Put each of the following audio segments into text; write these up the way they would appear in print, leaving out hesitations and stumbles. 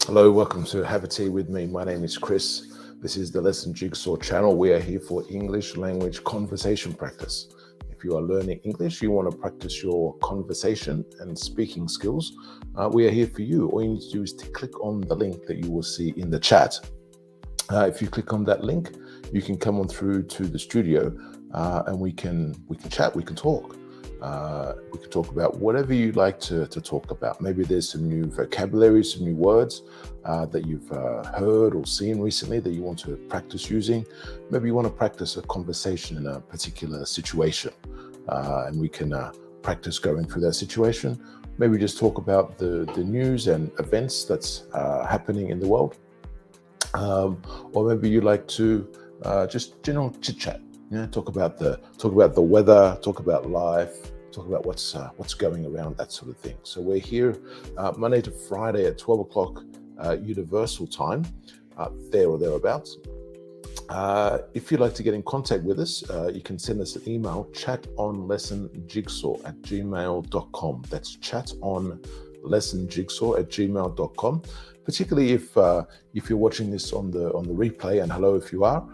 Hello, welcome to Have a Tea with me. My name is Chris. This is the Lesson Jigsaw channel. We are here for English language conversation practice. If you are learning English, you want to practice your conversation and speaking skills, we are here for you. All you need to do is to click on the link that you will see in the chat. If you click on that link, you can come on through to the studio and we can chat, we can talk. We can talk about whatever you'd like to talk about. Maybe there's some new vocabulary, some new words that you've heard or seen recently that you want to practice using. Maybe you want to practice a conversation in a particular situation, and we can practice going through that situation. Maybe just talk about the news and events that's happening in the world. Or maybe you like to just general chit chat. Talk about the weather, talk about life, talk about what's going around, that sort of thing. So we're here Monday to Friday at 12 o'clock Universal Time, there or thereabouts. If you'd like to get in contact with us, you can send us an email, chatonlessonjigsaw@gmail.com. That's chatonlessonjigsaw@gmail.com. Particularly if you're watching this on the replay, and hello if you are,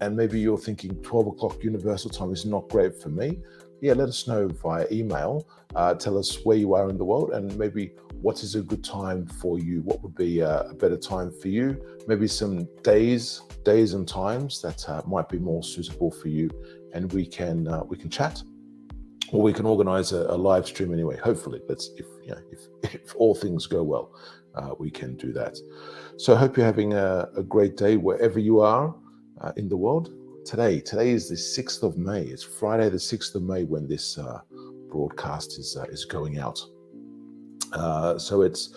and maybe you're thinking 12 o'clock Universal Time is not great for me. Yeah, let us know via email. Tell us where you are in the world and maybe what is a good time for you. What would be a better time for you? Maybe some days and times that might be more suitable for you, and we can chat, or we can organize a live stream anyway. Hopefully, if all things go well, we can do that. So I hope you're having a great day wherever you are in the world. Today is the 6th of May. It's Friday the 6th of May when this broadcast is going out. So it's,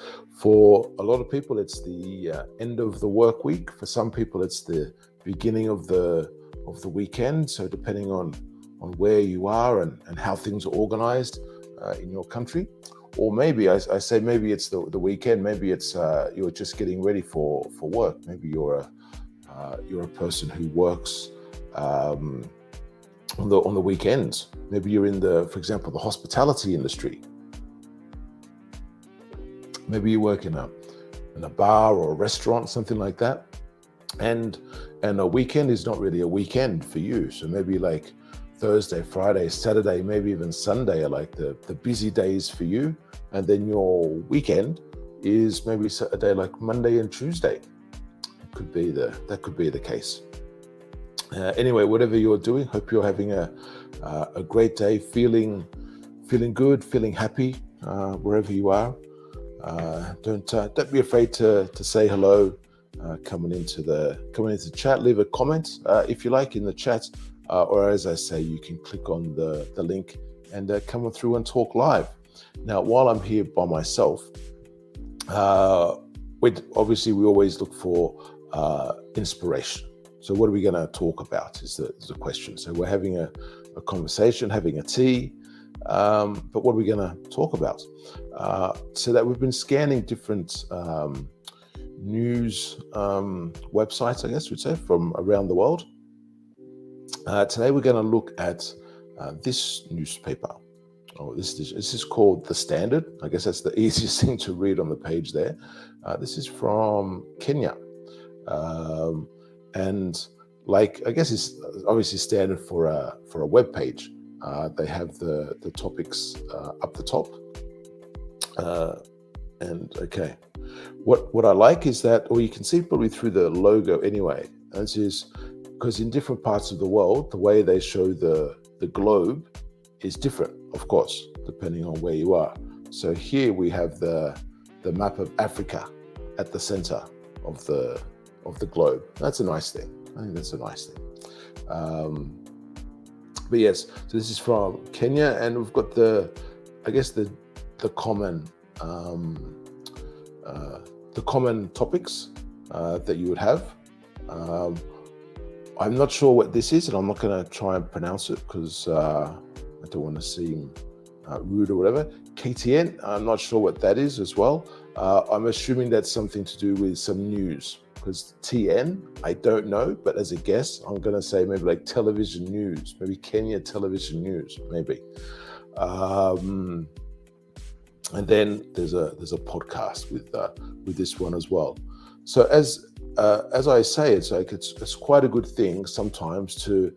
for a lot of people, it's the end of the work week. For some people, it's the beginning of the weekend. So depending on where you are and how things are organized in your country, or maybe I say maybe it's the weekend. Maybe it's you're just getting ready for work. Maybe you're a person who works on the weekends. Maybe you're in for example, the hospitality industry. Maybe you work in a bar or a restaurant, something like that. And a weekend is not really a weekend for you. So maybe like Thursday, Friday, Saturday, maybe even Sunday are like the busy days for you. And then your weekend is maybe a day like Monday and Tuesday. That could be the case. Anyway, whatever you're doing, hope you're having a great day, feeling good, feeling happy wherever you are. Don't be afraid to say hello. Coming into the chat, leave a comment if you like in the chat, or as I say, you can click on the link and come on through and talk live. Now, while I'm here by myself, obviously we always look for inspiration. So what are we going to talk about is the question. So we're having a conversation, having a tea, but what are we going to talk about? So that we've been scanning different news websites, I guess we'd say, from around the world. Today we're going to look at this newspaper. This is called The Standard. I guess that's the easiest thing to read on the page there. This is from Kenya. And like, I guess it's obviously standard for a web page. They have the topics up the top. And okay, what I like is that, or you can see probably through the logo anyway, this is because in different parts of the world, the way they show the globe is different, of course, depending on where you are. So here we have the map of Africa at the center of the globe. That's a nice thing. I think that's a nice thing. But yes, so this is from Kenya, and we've got the common topics that you would have. I'm not sure what this is, and I'm not going to try and pronounce it because I don't want to seem rude or whatever. KTN, I'm not sure what that is as well. I'm assuming that's something to do with some news, because TN, I don't know, but as a guess, I'm going to say maybe like television news, maybe Kenya television news, maybe. And then there's a podcast with with this one as well. So as I say, it's quite a good thing sometimes to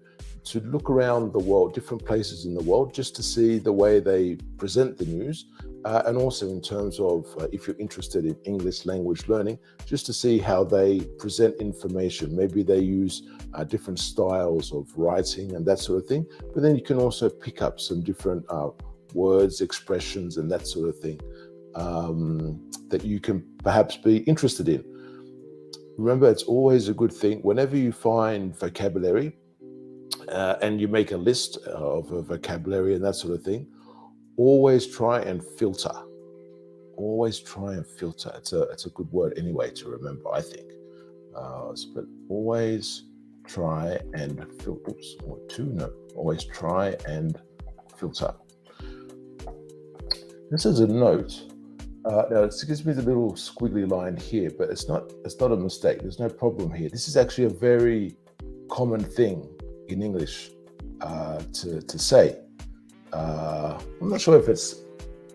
look around the world, different places in the world, just to see the way they present the news, and also in terms of if you're interested in English language learning, just to see how they present information. Maybe they use different styles of writing and that sort of thing, but then you can also pick up some different words, expressions, and that sort of thing that you can perhaps be interested in. Remember, it's always a good thing whenever you find vocabulary and you make a list of a vocabulary and that sort of thing, always try and filter. Always try and filter. It's a good word anyway to remember, I think. But always try and filter. Always try and filter. This is a note. Now it gives me the little squiggly line here, but it's not a mistake. There's no problem here. This is actually a very common thing in English to say. I'm not sure if it's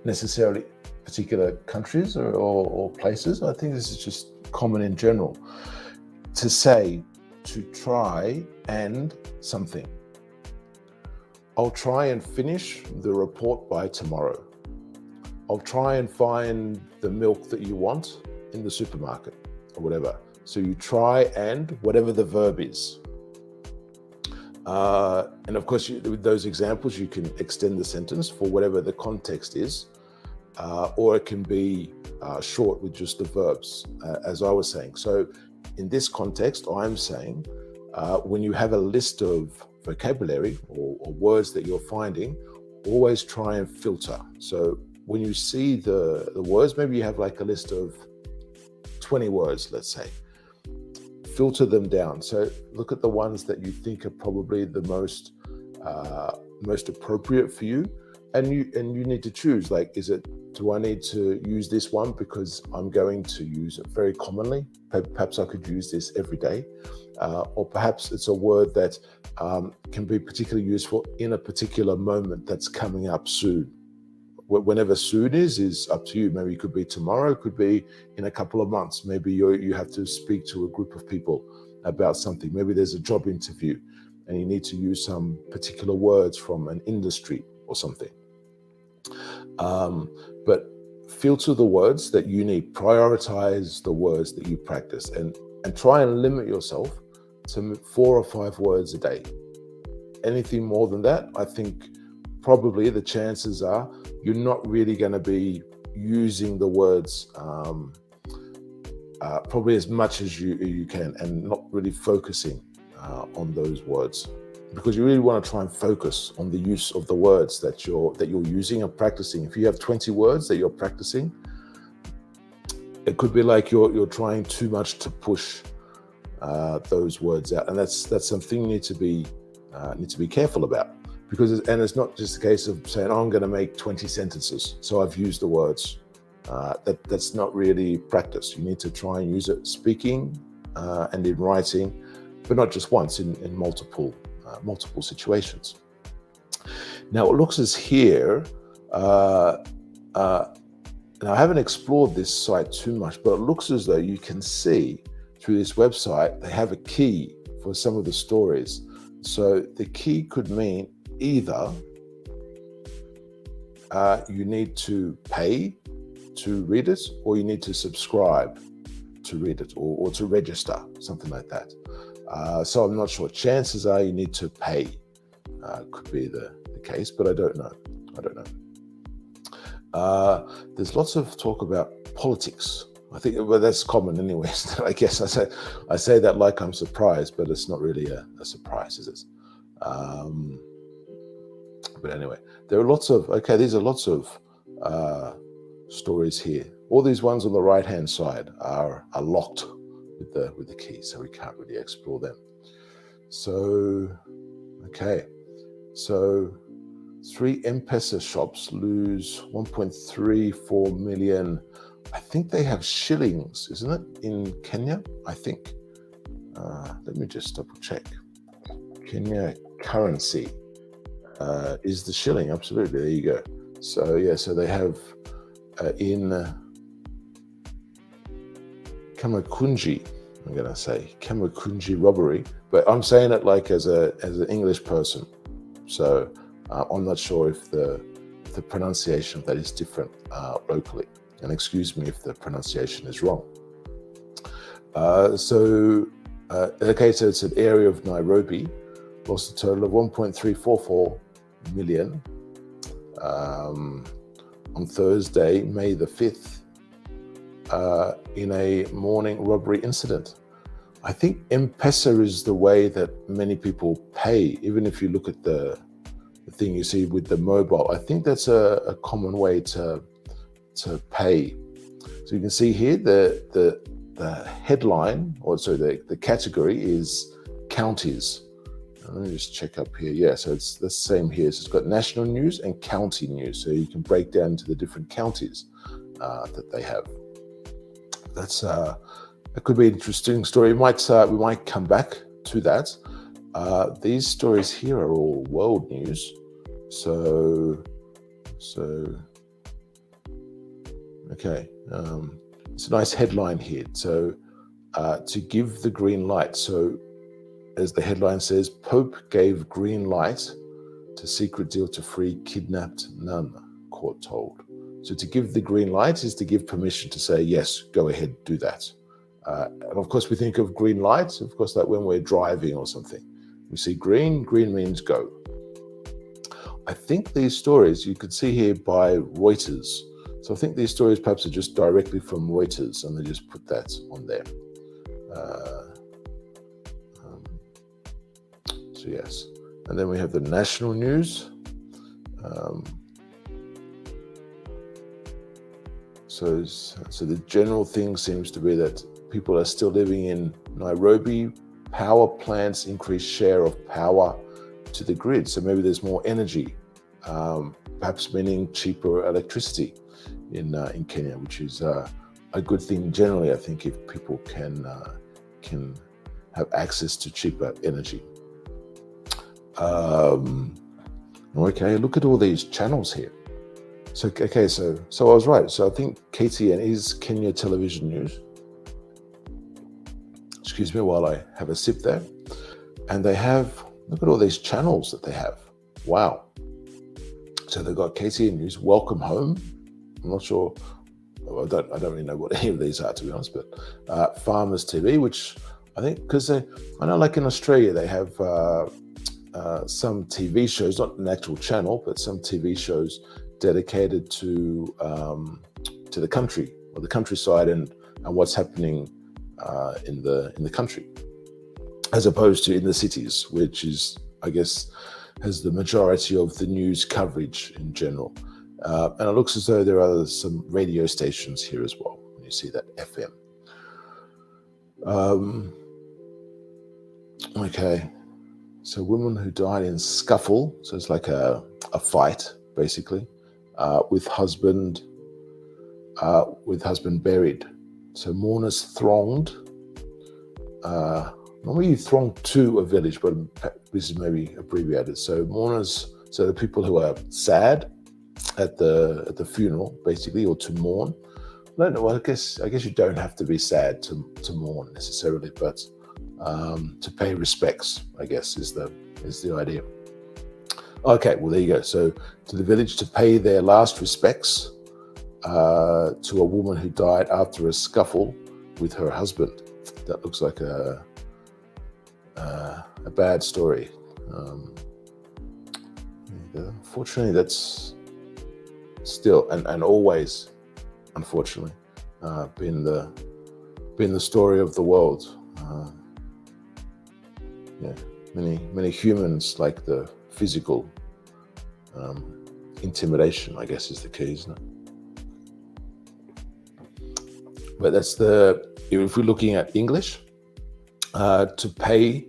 necessarily particular countries or places. I think this is just common in general. To say, to try and something. I'll try and finish the report by tomorrow. I'll try and find the milk that you want in the supermarket or whatever. So you try and whatever the verb is. And of course, with those examples, you can extend the sentence for whatever the context is, or it can be short with just the verbs, as I was saying. So in this context, I'm saying when you have a list of vocabulary or words that you're finding, always try and filter. So when you see the words, maybe you have like a list of 20 words, let's say. Filter them down. So look at the ones that you think are probably the most appropriate for you, and you need to choose. Like, do I need to use this one because I'm going to use it very commonly? Perhaps I could use this every day, or perhaps it's a word that can be particularly useful in a particular moment that's coming up soon. Whenever soon is up to you. Maybe it could be tomorrow, it could be in a couple of months. Maybe you have to speak to a group of people about something. Maybe there's a job interview and you need to use some particular words from an industry or something. But filter the words that you need. Prioritize the words that you practice and try and limit yourself to 4 or 5 words a day. Anything more than that, I think probably the chances are you're not really going to be using the words probably as much as you can, and not really focusing on those words, because you really want to try and focus on the use of the words that you're using and practicing. If you have 20 words that you're practicing, it could be like you're trying too much to push those words out, and that's something you need to be careful about. Because it's not just a case of saying, I'm going to make 20 sentences, so I've used the words. That's not really practice. You need to try and use it speaking and in writing, but not just once, in multiple situations. Now, it looks as here, and I haven't explored this site too much, but it looks as though you can see through this website, they have a key for some of the stories. So the key could mean either you need to pay to read it, or you need to subscribe to read it, or to register, something like that. So I'm not sure. Chances are you need to pay. Could be the case, but I don't know. There's lots of talk about politics. I think, well, that's common anyways. I guess I say that like I'm surprised, but it's not really a surprise, is it? But anyway, there are lots of, these are lots of stories here. All these ones on the right-hand side are locked with the key, so we can't really explore them. So, so 3 M-Pesa shops lose 1.34 million. I think they have shillings, isn't it, in Kenya? I think. Let me just double check. Kenya currency is the shilling. Absolutely. There you go. So yeah, so they have in Kamakunji. I'm going to say Kamakunji robbery, but I'm saying it like as an English person. So I'm not sure if the pronunciation of that is different locally. And excuse me if the pronunciation is wrong. Okay, so it's an area of Nairobi, lost a total of 1.344 million on Thursday, May the 5th, in a morning robbery incident. I think M-Pesa is the way that many people pay. Even if you look at the thing you see with the mobile, I think that's a common way to pay. So you can see here the headline, or sorry, the category is counties. Let me just check up here. Yeah, so it's the same here. So it's got national news and county news. So you can break down into the different counties that they have. That's it could be an interesting story. We might come back to that. These stories here are all world news. So okay. It's a nice headline here. So to give the green light. So as the headline says, Pope gave green light to secret deal to free kidnapped nun, court told. So to give the green light is to give permission to say, yes, go ahead, do that. And of course, we think of green lights, of course, like when we're driving or something. We see green means go. I think these stories, you could see here by Reuters. So I think these stories perhaps are just directly from Reuters, and they just put that on there. So yes. And then we have the national news. So the general thing seems to be that people are still living in Nairobi. Power plants increase share of power to the grid. So maybe there's more energy, perhaps meaning cheaper electricity in Kenya, which is a good thing generally, I think, if people can have access to cheaper energy. Okay, look at all these channels here. So okay, so I was right. So I think KTN is Kenya Television News. Excuse me while I have a sip there. And they have, look at all these channels that they have. Wow. So they've got KTN News, Welcome Home. I'm not sure, I don't really know what any of these are, to be honest, but Farmers TV, which I think, because I know like in Australia, they have some TV shows, not an actual channel, but some TV shows dedicated to the country or the countryside and what's happening in the country, as opposed to in the cities, which is, I guess, has the majority of the news coverage in general. And it looks as though there are some radio stations here as well. When you see that FM. Okay, so woman who died in scuffle. So it's like a fight, basically. With husband buried. So mourners thronged. Normally you throng to a village, but this is maybe abbreviated. So mourners, so the people who are sad at the funeral, basically, or to mourn. I don't know. Well, I guess you don't have to be sad to mourn necessarily, but to pay respects, I guess, is the idea. Okay, well, there you go. So to the village to pay their last respects to a woman who died after a scuffle with her husband. That looks like a bad story. Unfortunately, that's still and always, unfortunately, been the story of the world. Many humans like the physical intimidation, I guess, is the key, isn't it? But that's if we're looking at English, to pay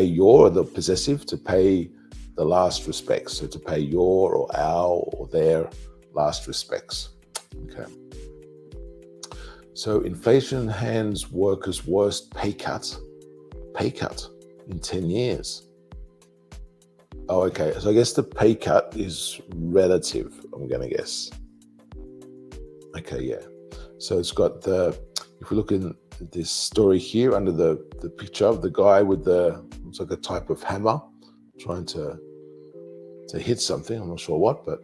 your, the possessive, to pay the last respects. So to pay your or our or their last respects. Okay. So inflation hands workers' worst pay cut in 10 years. Oh, okay. So I guess the pay cut is relative, I'm going to guess. Okay, yeah. So it's got if we look in this story here under the picture of the guy with looks like a type of hammer trying to hit something, I'm not sure what, but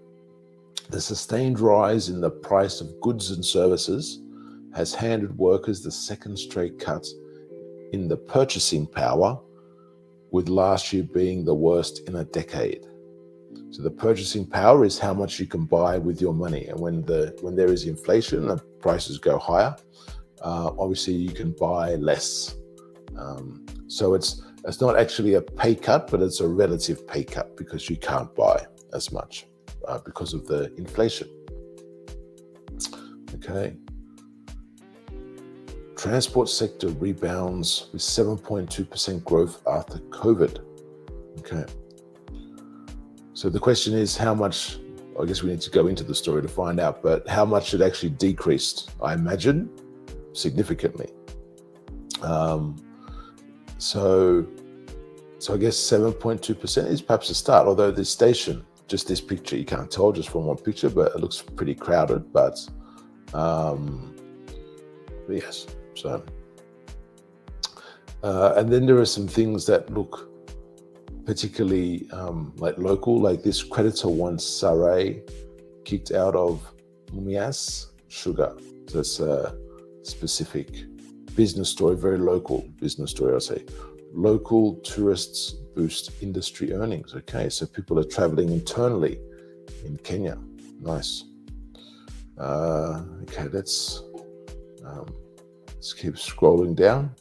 the sustained rise in the price of goods and services has handed workers the second straight cut in the purchasing power, with last year being the worst in a decade. So the purchasing power is how much you can buy with your money, and when there is inflation, the prices go higher. Obviously, you can buy less. So it's not actually a pay cut, but it's a relative pay cut because you can't buy as much because of the inflation. Okay. Transport sector rebounds with 7.2% growth after COVID. Okay. So the question is how much, I guess we need to go into the story to find out, but how much it actually decreased, I imagine, significantly. So I guess 7.2% is perhaps a start, although this station, just this picture, you can't tell just from one picture, but it looks pretty crowded, but yes. So, and then there are some things that look particularly like local, like this creditor wants Sarai kicked out of Mumias Sugar. So it's a specific business story, very local business story, I'll say. Local tourists boost industry earnings. Okay, so people are traveling internally in Kenya. Nice. Okay, let's keep scrolling down.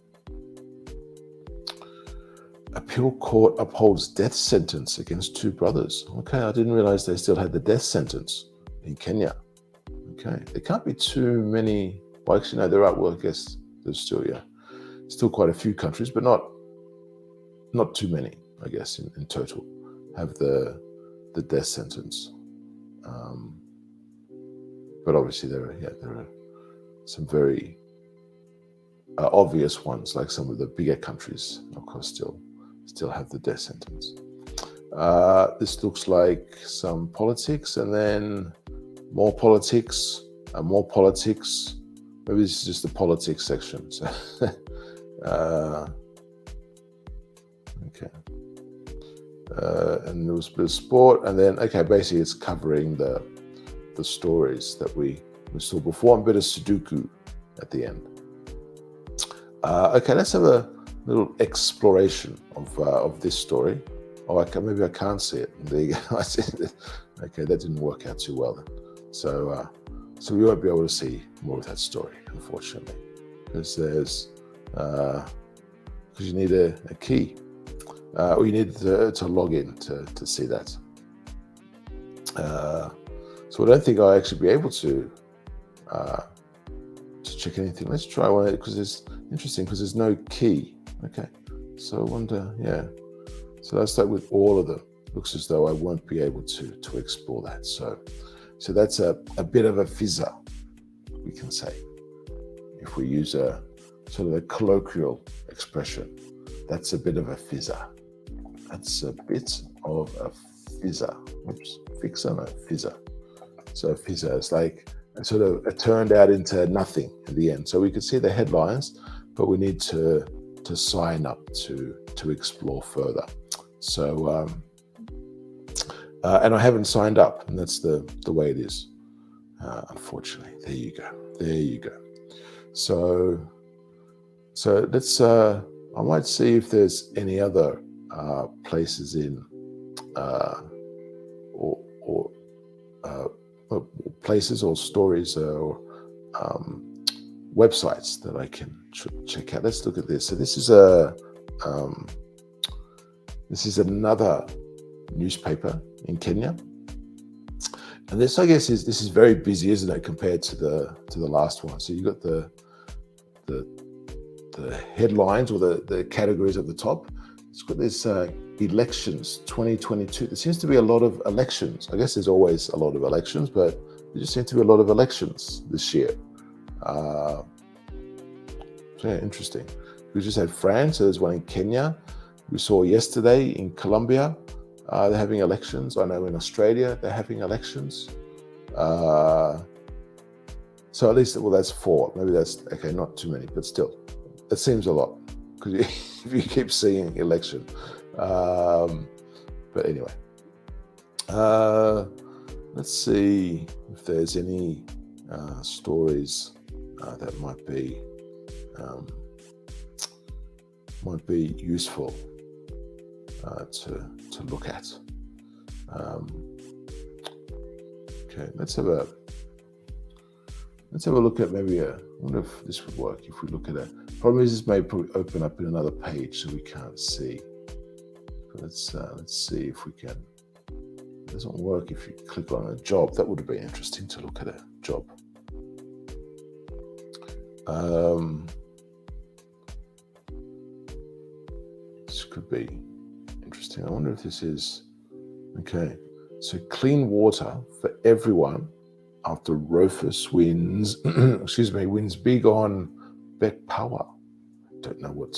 Appeal court upholds death sentence against two brothers. Okay, I didn't realize they still had the death sentence in Kenya. Okay, there can't be too many. Well, actually, no, there are. Well, I guess there's still quite a few countries, but not too many. I guess in total have the death sentence. But obviously there are some very obvious ones, like some of the bigger countries, of course, still have the death sentence. This looks like some politics, and then more politics, and more politics. Maybe this is just the politics section. So, okay. And there was a bit of sport, and then basically it's covering the stories that we saw before, and a bit of Sudoku at the end. Okay, let's have a little exploration of this story. Oh, maybe I can't see it. There you go. I see it. Okay, that didn't work out too well then. So we won't be able to see more of that story, unfortunately, because you need a key, or you need to log in to see that. So I don't think I'll actually be able to check anything. Let's try one, because it's interesting because there's no key. Okay, so I wonder, yeah. So let's start with all of them. Looks as though I won't be able to explore that. So that's a bit of a fizzer, we can say, if we use a sort of a colloquial expression. That's a bit of a fizzer. That's a bit of a fizzer. Oops, fixer, no, fizzer. So fizzer is like it turned out into nothing in the end. So we could see the headlines, but we need to sign up to explore further. So and I haven't signed up, and that's the way it is. Unfortunately, there you go. So let's. I might see if there's any other places in or places or stories or websites that I can check out. Let's look at this. So this is another newspaper in Kenya, and this, I guess, this is very busy, isn't it, compared to the last one? So you got the headlines or the categories at the top. It's got this elections 2022. There seems to be a lot of elections. I guess there's always a lot of elections, but there just seems to be a lot of elections this year. So yeah, interesting. We just had France. So there's one in Kenya. We saw yesterday in Colombia, they're having elections. I know in Australia they're having elections. So So at least, well, that's 4. Maybe that's okay, not too many, but still, it seems a lot because if you keep seeing election. But anyway, let's see if there's any stories that might be useful to look at. Okay, let's have a look at maybe I wonder if this would work if we look at it. Problem is, this may probably open up in another page so we can't see. But let's see if we can. It doesn't work if you click on a job. That would have been interesting to look at a job. This could be interesting. I wonder if this is okay. So clean water for everyone after Rufus wins. wins big on Bet Power. Don't know what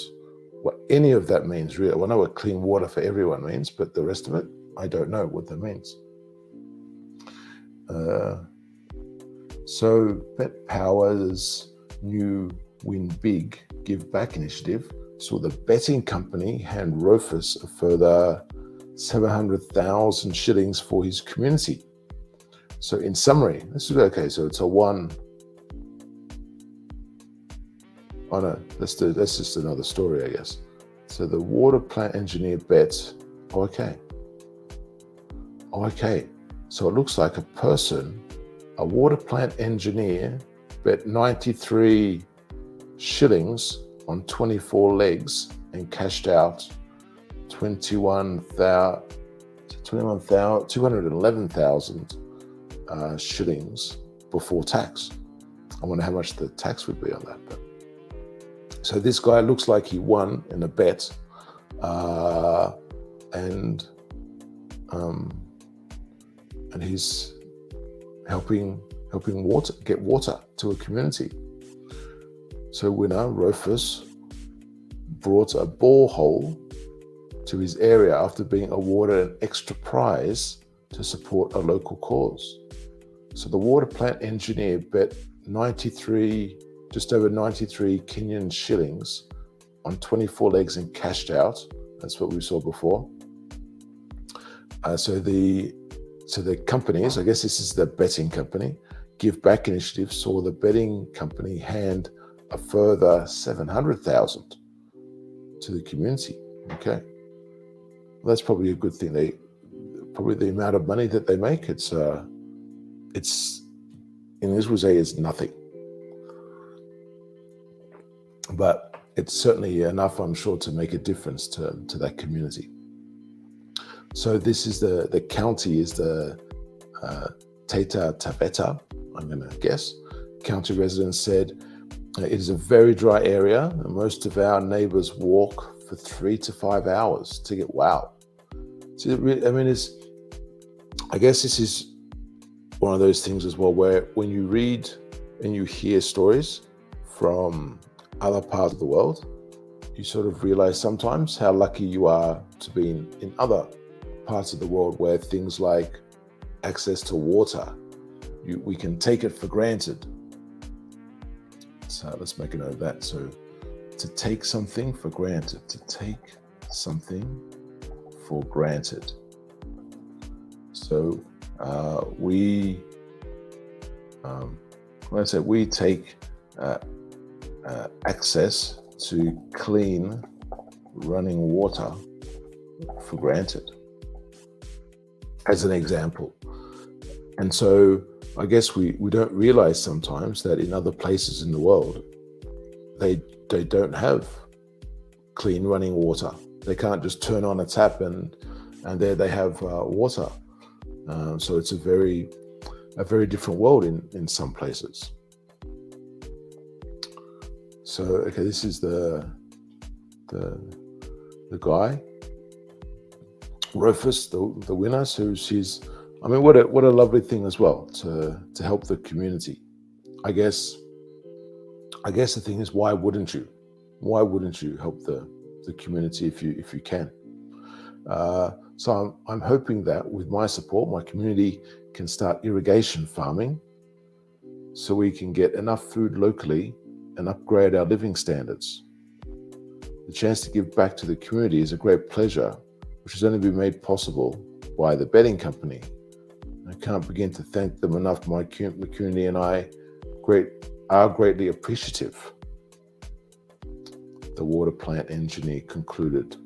any of that means really. I know what clean water for everyone means, but the rest of it, I don't know what that means. So Bet Power's new Win Big Give Back initiative saw the betting company hand Rufus a further 700,000 shillings for his community. So in summary, this is okay. So it's a one. Oh no, that's just another story, I guess. So the water plant engineer bets. Okay. So it looks like a water plant engineer bet 93 shillings on 24 legs and cashed out 211,000 shillings before tax. I wonder how much the tax would be on that. But so this guy looks like he won in a bet, and he's helping get water to a community. So winner Rufus brought a borehole to his area after being awarded an extra prize to support a local cause. So the water plant engineer bet just over 93 Kenyan shillings on 24 legs and cashed out. That's what we saw before. So the companies, I guess this is the betting company, Give Back initiative saw the betting company hand a further 700,000 to the community. Okay, well, that's probably a good thing. Probably the amount of money that they make, it's in this would say it's nothing, but it's certainly enough, I'm sure, to make a difference to that community. So this is the county is the Taita Taveta, I'm going to guess. County residents said it is a very dry area and most of our neighbors walk for 3 to 5 hours to get wow. So I guess this is one of those things as well where when you read and you hear stories from other parts of the world, you sort of realize sometimes how lucky you are to be in other parts of the world where things like access to water, we can take it for granted. So let's make a note of that. So to take something for granted, So we take access to clean running water for granted, as an example. And so I guess we don't realize sometimes that in other places in the world, they don't have clean running water. They can't just turn on a tap and there they have water. So it's a very different world in some places. So okay, this is the guy, Rufus, the winner. So she's, I mean, what a lovely thing as well to help the community. I guess the thing is, why wouldn't you? Why wouldn't you help the community if you can? So I'm hoping that with my support, my community can start irrigation farming. so we can get enough food locally and upgrade our living standards. The chance to give back to the community is a great pleasure, which has only been made possible by the betting company. I can't begin to thank them enough. My community and I are greatly appreciative, the water plant engineer concluded.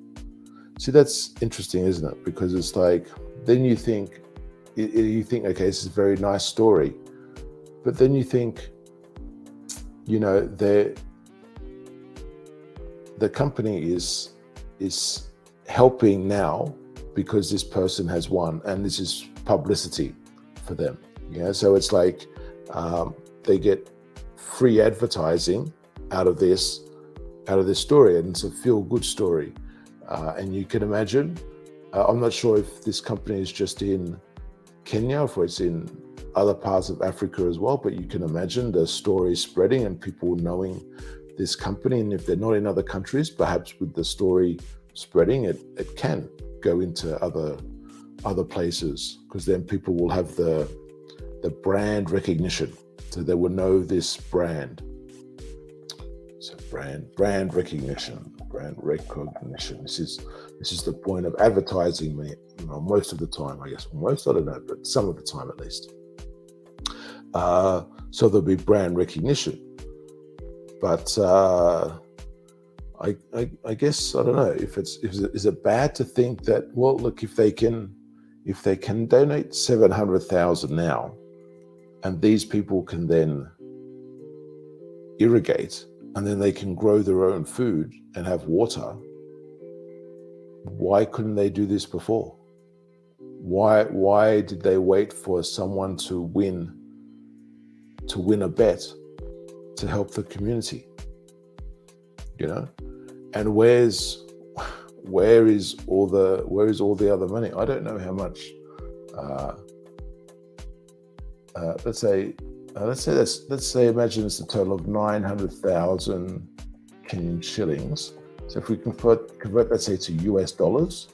See, that's interesting, isn't it? Because it's like, then you think, okay, this is a very nice story. But then you think, the company is helping now because this person has won, and this is publicity for them. So it's like they get free advertising out of this story, and it's a feel-good story. And you can imagine, I'm not sure if this company is just in Kenya, or if it's in other parts of Africa as well, but you can imagine the story spreading and people knowing this company. And if they're not in other countries, perhaps with the story spreading, it can go into other places, because then people will have the brand recognition, so they will know this brand. So brand recognition. This is the point of advertising. Most of the time, I guess. Most, I don't know, but some of the time at least. So there'll be brand recognition. But I guess, I don't know, is it bad to think that, well, look, if they can donate 700,000 now, and these people can then irrigate, and then they can grow their own food and have water, why couldn't they do this before? Why did they wait for someone to win a bet to help the community? And where is all the other money? I don't know how much. Let's say imagine it's a total of 900,000 Kenyan shillings. So if we convert let's say to US dollars,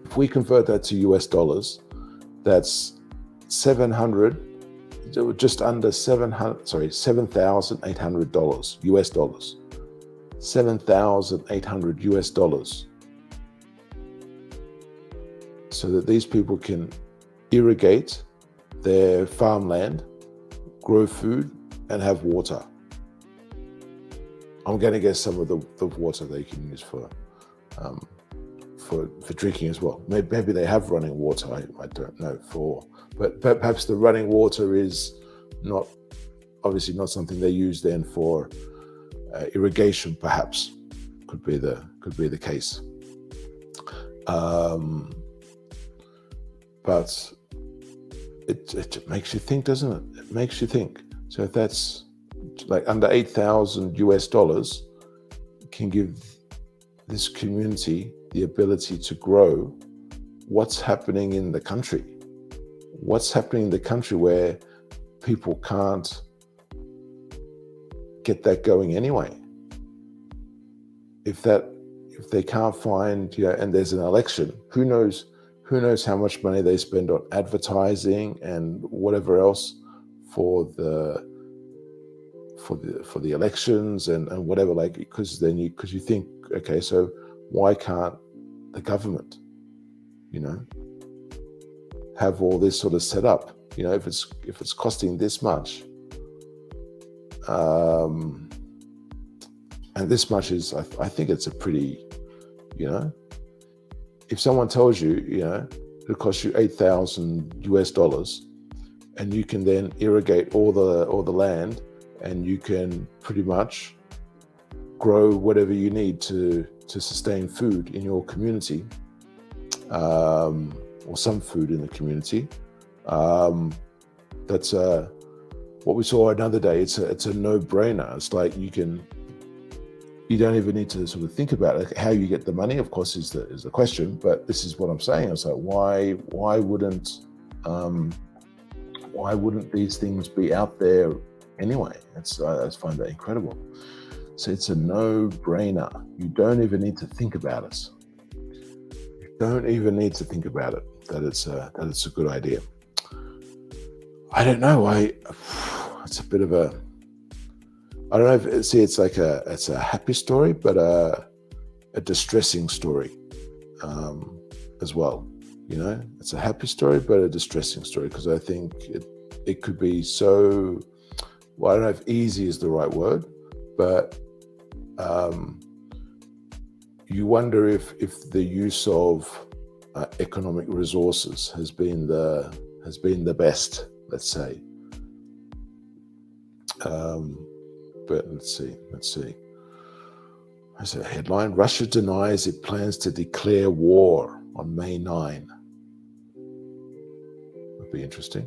if we convert that to US dollars, that's just under $7,800 US dollars. $7,800 US dollars. So that these people can irrigate their farmland, grow food, and have water. I'm going to guess some of the water they can use for drinking as well. Maybe they have running water. I don't know. But perhaps the running water is obviously not something they use then for irrigation. Perhaps could be the case. But it makes you think, doesn't it? It makes you think. So if that's like under 8,000 US dollars, can give this community the ability to grow, what's happening in the country? What's happening in the country where people can't get that going anyway? If they can't find, and there's an election, who knows how much money they spend on advertising and whatever else for the elections and whatever, like, because you think, okay, so why can't the government, have all this sort of set up? If it's costing this much, and this much is, I think it's a pretty, if someone tells you, it'll cost you 8,000 US dollars, and you can then irrigate all the land, and you can pretty much grow whatever you need to sustain food in your community, or some food in the community. That's what we saw another day. It's a no-brainer. It's like you don't even need to sort of think about it. How you get the money, of course, is the question. But this is what I'm saying. It's like, why wouldn't these things be out there anyway? I just find that incredible. So it's a no-brainer. You don't even need to think about it. You don't even need to think about it, that it's a good idea. I don't know. it's a bit of a, I don't know if it's like it's a happy story, but a distressing story as well. It's a happy story, but a distressing story, because I think it could be so, well, I don't know if easy is the right word, but you wonder if the use of economic resources has been the best, let's say. But let's see. There's a headline: Russia denies it plans to declare war on May 9. Would be interesting.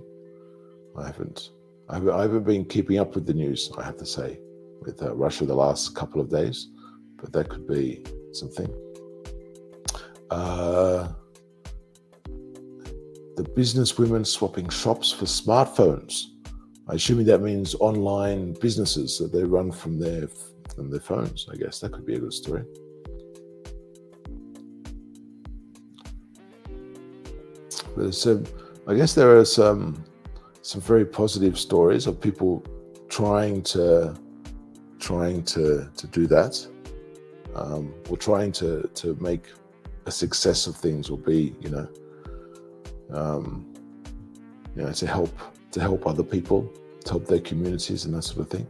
I haven't been keeping up with the news, I have to say, with Russia the last couple of days, but that could be something. The businesswomen swapping shops for smartphones. I assume that means online businesses that they run from their phones. I guess that could be a good story. But I guess there are some very positive stories of people trying to do that, or trying to make a success of things, or be to help other people, to help their communities and that sort of thing.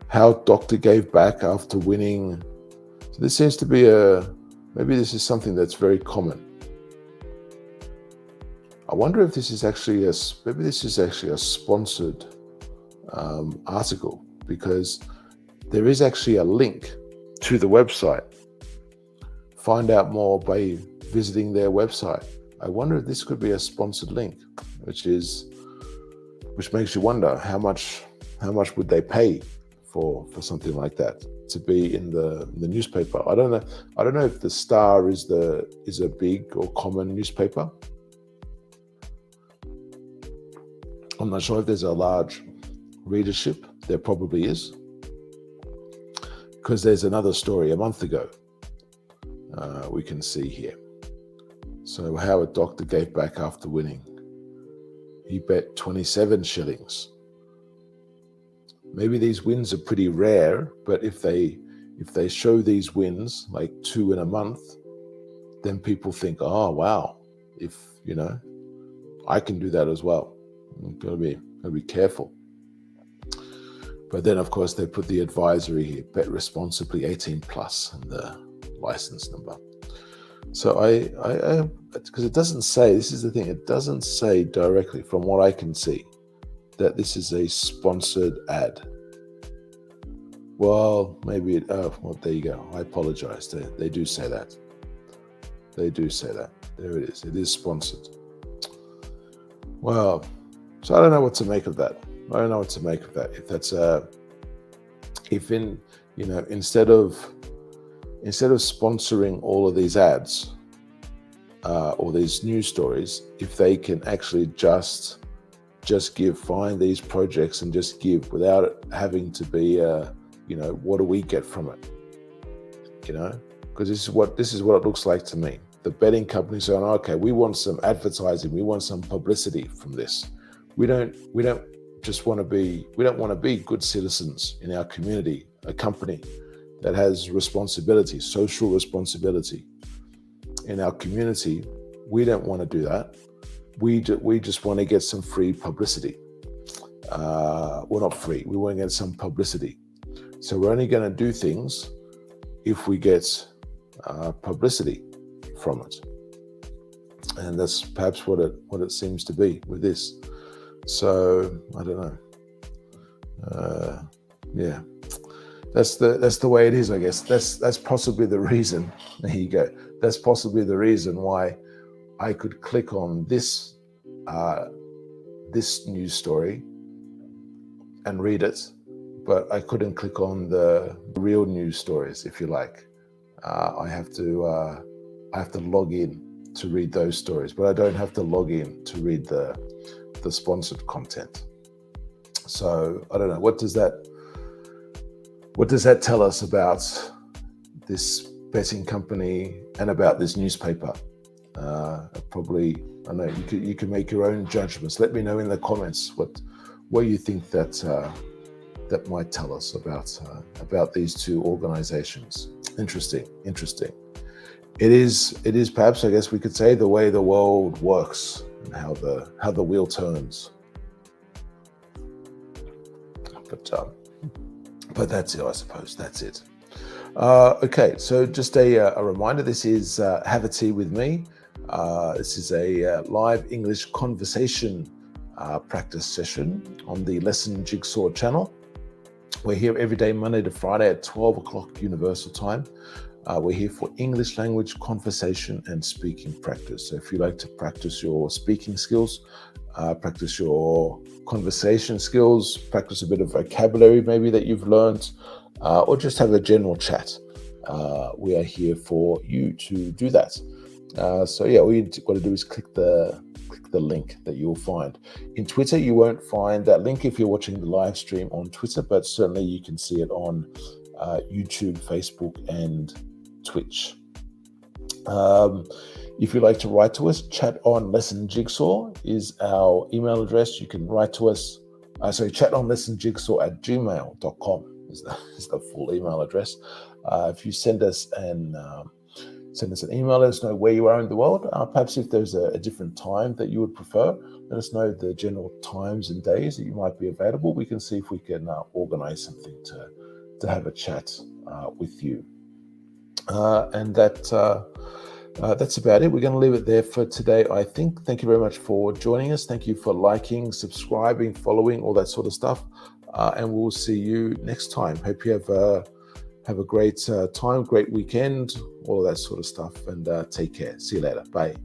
How doctor gave back after winning. So this seems to be maybe this is something that's very common. I wonder if this is actually a sponsored article, because there is actually a link to the website. Find out more by visiting their website. I wonder if this could be a sponsored link, which makes you wonder how much would they pay for something like that to be in the newspaper. I don't know if the Star is a big or common newspaper. I'm not sure if there's a large readership. There probably is, because there's another story a month ago we can see here. So how a doctor gave back after winning. He bet 27 shillings. Maybe these wins are pretty rare, but if they show these wins, like 2 in a month, then people think, oh wow, if I can do that as well. You've got to be careful. But then of course they put the advisory here: bet responsibly, 18 plus, and the license number. So I because it doesn't say, this is the thing, it doesn't say directly, from what I can see, that this is a sponsored ad. Well, maybe well, there you go. I apologize. They do say that. They do say that. There it is. It is sponsored. Well, so I don't know what to make of that. I don't know what to make of that. If that's instead of sponsoring all of these ads or these news stories, if they can actually just find these projects and just give, without it having to be what do we get from it? Because this is what it looks like to me. The betting companies are, okay, we want some advertising, we want some publicity from this. We don't want to be good citizens in our community, a company that has responsibility, social responsibility in our community. We don't want to do that. We just want to get some free publicity. Well, not free. We want to get some publicity. So we're only going to do things if we get publicity from it, and that's perhaps what it seems to be with this. So I don't know. Yeah, that's the way it is, I guess. That's possibly the reason. There you go. That's possibly the reason why I could click on this news story and read it, but I couldn't click on the real news stories, if you like. I have to log in to read those stories, but I don't have to log in to read the sponsored content. So I don't know. What does that tell us about this betting company and about this newspaper? Probably, I don't know, you can make your own judgments. Let me know in the comments what you think that might tell us about these two organizations. Interesting. It is perhaps, I guess we could say, the way the world works and how the wheel turns. But that's it, I suppose. That's it. Okay, so just a reminder, this is Have a Tea with me. This is a live English conversation practice session on the Lesson Jigsaw channel. We're here every day, Monday to Friday at 12 o'clock Universal Time. We're here for English language conversation and speaking practice. So if you like to practice your speaking skills, practice your conversation skills, practice a bit of vocabulary maybe that you've learned, or just have a general chat, we are here for you to do that. So yeah, all you've got to do is click the link that you'll find. In Twitter, you won't find that link if you're watching the live stream on Twitter, but certainly you can see it on YouTube, Facebook, and Twitch. If you'd like to write to us, chat on Lesson Jigsaw is our email address. You can write to us. Chat on lessonjigsaw@gmail.com is the full email address. If you send us an email, let us know where you are in the world. Perhaps if there's a different time that you would prefer, let us know the general times and days that you might be available. We can see if we can organize something to have a chat with you. And that's about it. We're going to leave it there for today, I think. Thank you very much for joining us. Thank you for liking, subscribing, following, all that sort of stuff. And we'll see you next time. Hope you have a great time, great weekend, all of that sort of stuff. And take care. See you later. Bye.